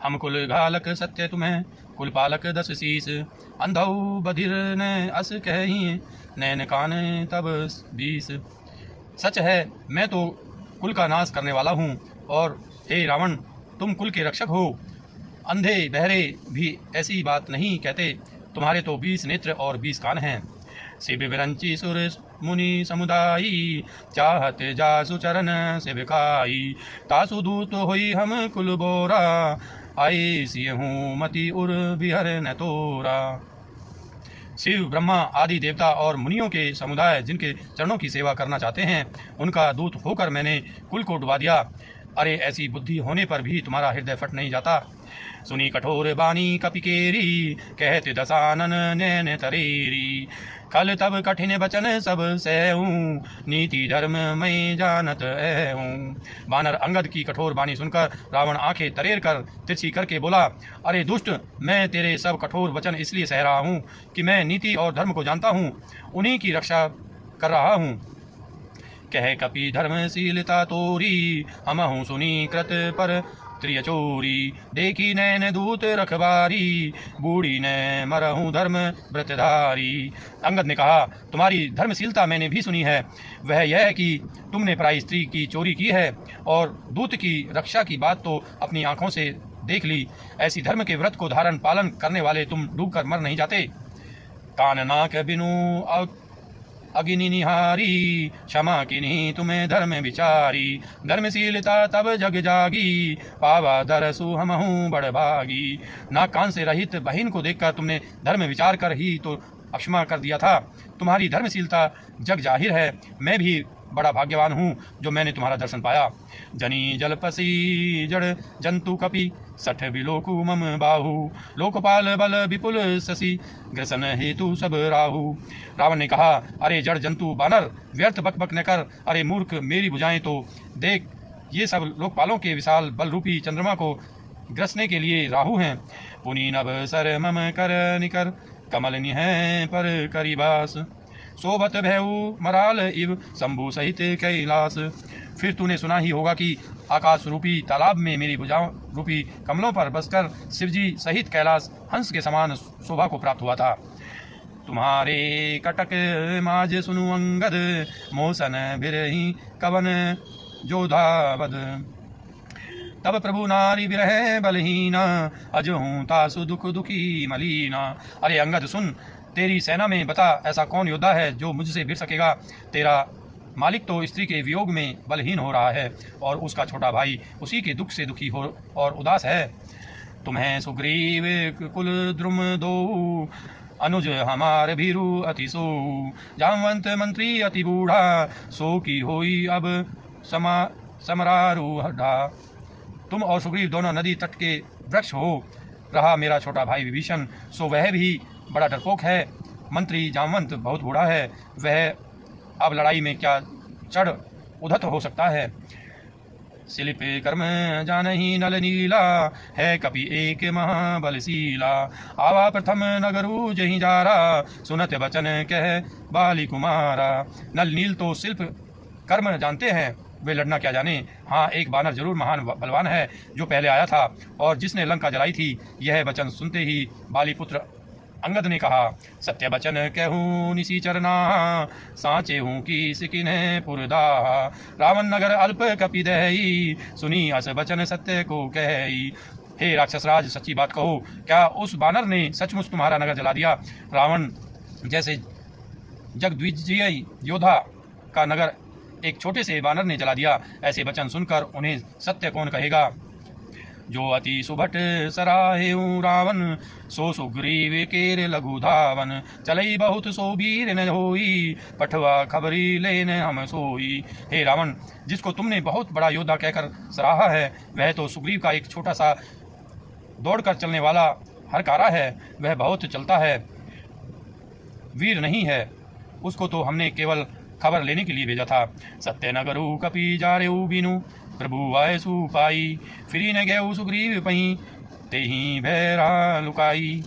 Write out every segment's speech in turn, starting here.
हम कुल घालक सत्य तुम्हें कुल पालक 10 शीस। अंधौ बधिर न अस कहीं नैन कान तब 20। सच है मैं तो कुल का नाश करने वाला हूँ, और हे रावण तुम कुल के रक्षक हो। अंधे बहरे भी ऐसी बात नहीं कहते, तुम्हारे तो 20 नेत्र और 20 कान हैं। शिव विरंची सुर मुनि समुदायी चाहत जासु चरण सेविकाई। तासु दूत होई हम कुल बोरा आई सियहूँ मति उर बिहर न तोरा। शिव ब्रह्मा आदि देवता और मुनियों के समुदाय जिनके चरणों की सेवा करना चाहते हैं, उनका दूत होकर मैंने कुल को डुबा दिया। अरे ऐसी बुद्धि होने पर भी तुम्हारा हृदय फट नहीं जाता। सुनी कठोर बानी कपिकेरी कहते दसानन नैन तरेरी। कल तब कठिन बचन सब सहूँ नीति धर्म मैं जानत ऐहूँ। बानर अंगद की कठोर बानी सुनकर रावण आंखें तरेर कर तिरछी करके बोला, अरे दुष्ट, मैं तेरे सब कठोर वचन इसलिए सह रहा हूँ कि मैं नीति और धर्म को जानता हूँ, उन्हीं की रक्षा कर रहा हूँ। कह कपि धर्मशीलता तोरी हमहु सुनी कृत पर त्रिय चोरी। देखी नैन दूत रखबारी बूढ़ी ने मरहूँ धर्म व्रतधारी। अंगद ने कहा, तुम्हारी धर्मशीलता मैंने भी सुनी है। वह यह कि तुमने पराई स्त्री की चोरी की है, और दूत की रक्षा की बात तो अपनी आंखों से देख ली। ऐसी धर्म के व्रत को धारण पालन करने वाले तुम डूबकर मर नहीं जाते। कान नाक बिनु अग्नि निहारी क्षमा किन्हीं तुम्हें धर्म विचारी। धर्मशीलता तब जग जागी पावा दरसु हमहूँ बड़ भागी। नाक कान से रहित बहन को देखकर तुमने धर्म विचार कर ही तो अक्षमा कर दिया था। तुम्हारी धर्मशीलता जग जाहिर है। मैं भी बड़ा भाग्यवान हूँ जो मैंने तुम्हारा दर्शन पाया। जनी जलपसी जड़ जंतु कपि सठ बिलोकु मम बाहु। लोकपाल बल विपुल शशि ग्रसन हेतु सब राहु। रावण ने कहा, अरे जड़ जंतु बानर, व्यर्थ बक बक न कर। अरे मूर्ख, मेरी भुजाएं तो देख, ये सब लोकपालों के विशाल बल रूपी चंद्रमा को ग्रसने के लिए राहु हैं। पुनी नभ सर मम कर निकर कमल निह पर करिबास। सोबत भयऊ मराल इव शंभु सहित कैलाश। फिर तूने सुना ही होगा कि आकाश रूपी तालाब में मेरी भुजाओं रूपी कमलों पर बसकर शिवजी सहित कैलाश हंस के समान शोभा को प्राप्त हुआ था। तुम्हारे कटक माज सुनु अंगद मोसन बिरही कवन जोधावद। तब प्रभु नारी विरह बलहीना अजहूँ तासु दुख दुखी मलीना। अरे अंगद सुन, तेरी सेना में बता ऐसा कौन योद्धा है जो मुझसे भिड़ सकेगा। तेरा मालिक तो स्त्री के वियोग में बलहीन हो रहा है, और उसका छोटा भाई उसी के दुख से दुखी हो और उदास है। तुम्हें सुग्रीव कुल द्रुम दो अनुज हमार भीरु अति सो। जामवंत मंत्री अति बूढ़ा सो की होई अब समरारूढ़ा। तुम और सुग्रीव दोनों नदी तट के वृक्ष हो। रहा मेरा छोटा भाई विभीषण, सो वह भी बड़ा डरपोक है। मंत्री जामवंत बहुत बूढ़ा है, वह अब लड़ाई में क्या चढ़ उधत हो सकता है। शिल्प कर्म जानहि नल नीला है कपि एक महाबलशीला। आवा प्रथम नगरु जहि जारा सुनत बचन कह बाली कुमारा। नल नील तो शिल्प कर्म जानते हैं, वे लड़ना क्या जाने। हाँ, एक बानर जरूर महान बलवान है जो पहले आया था और जिसने लंका जलाई थी। यह वचन सुनते ही बाली पुत्र अंगद ने कहा, सत्य बचन कहूँ निसी चरना साँचे हूँ की सिकिन पुरदा। रावण नगर अल्प कपि दही सुनी अस बचन सत्य को कही। हे राक्षसराज, सच्ची बात कहो, क्या उस बानर ने सचमुच तुम्हारा नगर जला दिया? रावण जैसे जगद्विजयी योद्धा का नगर एक छोटे से बानर ने जला दिया। ऐसे वचन सुनकर उन्हें सत्य कौन कहेगा। जो अति सुभट सराहेऊ रावण सो सुग्रीव केर लघु धावन। चलई बहुत सो वीर न होई पठवा खबरी लेन हम सोई। हे रावण, जिसको तुमने बहुत बड़ा योद्धा कहकर सराहा है, वह तो सुग्रीव का एक छोटा सा दौड़कर चलने वाला हरकारा है। वह बहुत चलता है, वीर नहीं है। उसको तो हमने केवल खबर लेने के लिए भेजा था। सत्य नगरु कपि जारेऊ बिनु प्रभु आयसु पाई। फिरी न गए सुग्रीव पही तेही भैरा लुकाई।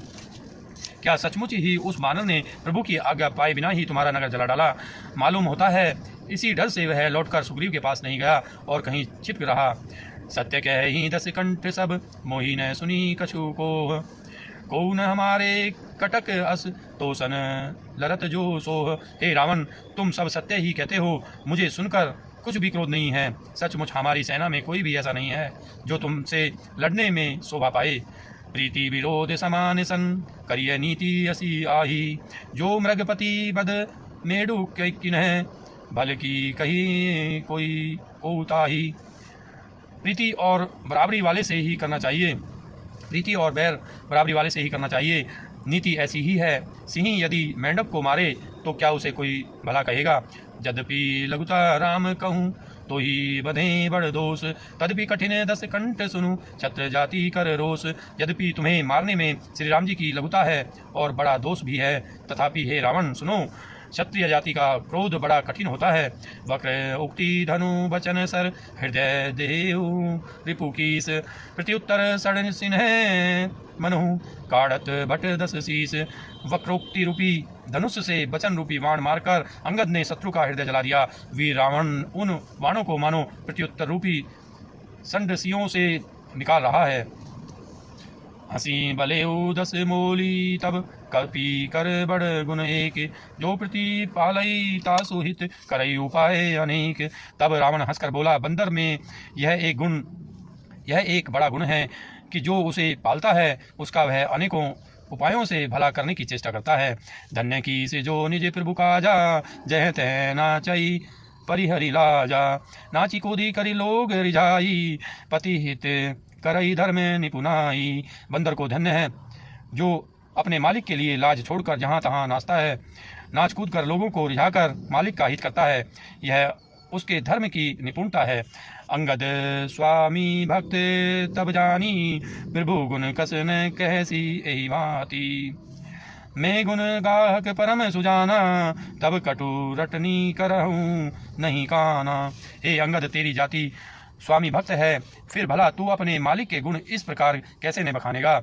क्या सचमुच ही उस बानर ने प्रभु की आज्ञा पाए बिना ही तुम्हारा नगर जला डाला? मालूम होता है इसी डर से वह लौटकर सुग्रीव के पास नहीं गया और कहीं छिप रहा। सत्य कही 10 कंठ सब, मोही न सुनी कछु को। को न हमारे कटक अस, तो सन लरत जो सोह। हे रावण, तुम सब सत्य ही कहते हो, मुझे सुनकर कुछ भी क्रोध नहीं है। सचमुच हमारी सेना में कोई भी ऐसा नहीं है जो तुमसे लड़ने में शोभा पाए। प्रीति विरोध समान सन, करिय नीति असी आही। जो मृगपति बद मेडु किन्ह, भल की कही कोई कोताही। प्रीति और बराबरी वाले से ही करना चाहिए, प्रीति और बैर बराबरी वाले से ही करना चाहिए। नीति ऐसी ही है, सिंह यदि मेंढक को मारे तो क्या उसे कोई भला कहेगा। यद्यपि लघुता राम कहूँ, तो ही बधे बड़ दोष। तदपि कठिन 10 कंठ सुनु, छत्र जाति कर रोष। यद्यपि तुम्हें मारने में श्री राम जी की लघुता है और बड़ा दोष भी है, तथापि हे रावण सुनो, क्षत्रिय जाति का क्रोध बड़ा कठिन होता है। वक्र उक्ति धनु बचन सर, हृदय देहु रिपु कीस। प्रत्युत्तर सड़न सिन्ह मनु, काढ़त भट 10 शीस। वक्रोक्ति रूपी धनुष से वचन रूपी बाण मारकर अंगद ने शत्रु का हृदय जला दिया। वीर रावण उन बाणों को मानो प्रत्युत्तर रूपी संडसियों से निकाल रहा है। हसी बलेऊ 10 मोली, तब कपि कर बड़ गुण एक। जो प्रति पालई तासु हित, करई उपाय अनेक। तब रावण हंसकर बोला, बंदर में यह एक बड़ा गुण है कि जो उसे पालता है उसका वह अनेकों उपायों से भला करने की चेष्टा करता है। धन्य की से जो निज प्रभु काजा, जय तय नाचई परिहरि लाजा। नाची कूदी करी लोग रिझाई, पति हित करई धर्म निपुनाई। बंदर को धन्य है जो अपने मालिक के लिए लाज छोड़कर जहाँ तहाँ नाचता है, नाच कूद कर लोगों को रिझाकर मालिक का हित करता है। यह उसके धर्म की निपुणता है। अंगद स्वामी भक्त तब जानी, प्रभु गुण कसन कहसी एहि भांति। मैं गुण गाहक परम सुजाना, तब कटु रटनी करहूँ नहीं काना। हे अंगद, तेरी जाति स्वामी भक्त है, फिर भला तू अपने मालिक के गुण इस प्रकार कैसे न बखानेगा।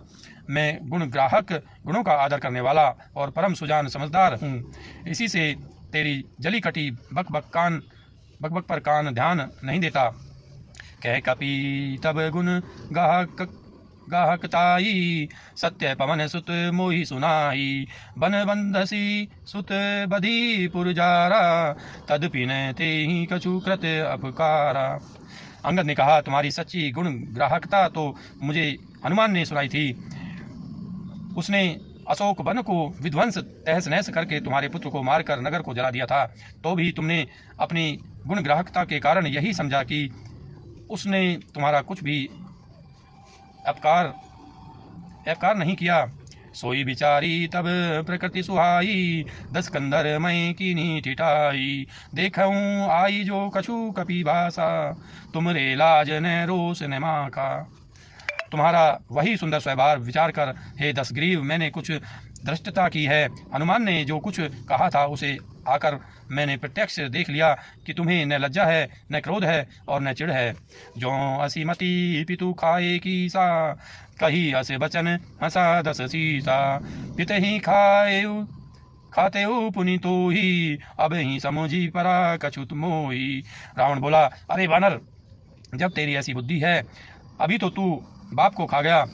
मैं गुण ग्राहक, गुणों का आदर करने वाला और परम सुजान समझदार हूँ। इसी से तेरी जली कटी बक बक पर कान ध्यान नहीं देता। कह कपि तब गुण गाहकताई, सत्य पवन सुत मोहि सुनाई। बन बंधसी सुत बधी पुरजारा, तदपि न तेहि कछु कृत अपकारा। अंगद ने कहा, तुम्हारी सच्ची गुण ग्राहकता तो मुझे हनुमान ने सुनाई थी। उसने अशोक वन को विध्वंस तहस नहस करके तुम्हारे पुत्र को मारकर नगर को जला दिया था। तो भी तुमने अपनी गुण ग्राहकता के कारण यही समझा कि उसने तुम्हारा कुछ भी अपकार नहीं किया। सोई बिचारी तब प्रकृति सुहाई, 10 कंदर मैं कीनी टिटाई। देखूं आई जो कछु कपि भाषा, तुमरे लाज न रोष न माखा। तुम्हारा वही सुंदर स्वभाव विचार कर हे 10 ग्रीव मैंने कुछ धृष्टता की है। हनुमान ने जो कुछ कहा था उसे आकर मैंने प्रत्यक्ष देख लिया कि तुम्हें न लज्जा है, न क्रोध है और न चिढ़ है। जो असीमति पितु खाए की सा, कही अस बचन हंसा 10 सीसा। पित ही खाते पुनि तो ही, अब ही समुझी परा कछुत मोही। रावण बोला, अरे वानर, जब तेरी ऐसी बुद्धि है, अभी तो तू बाप को खा गया,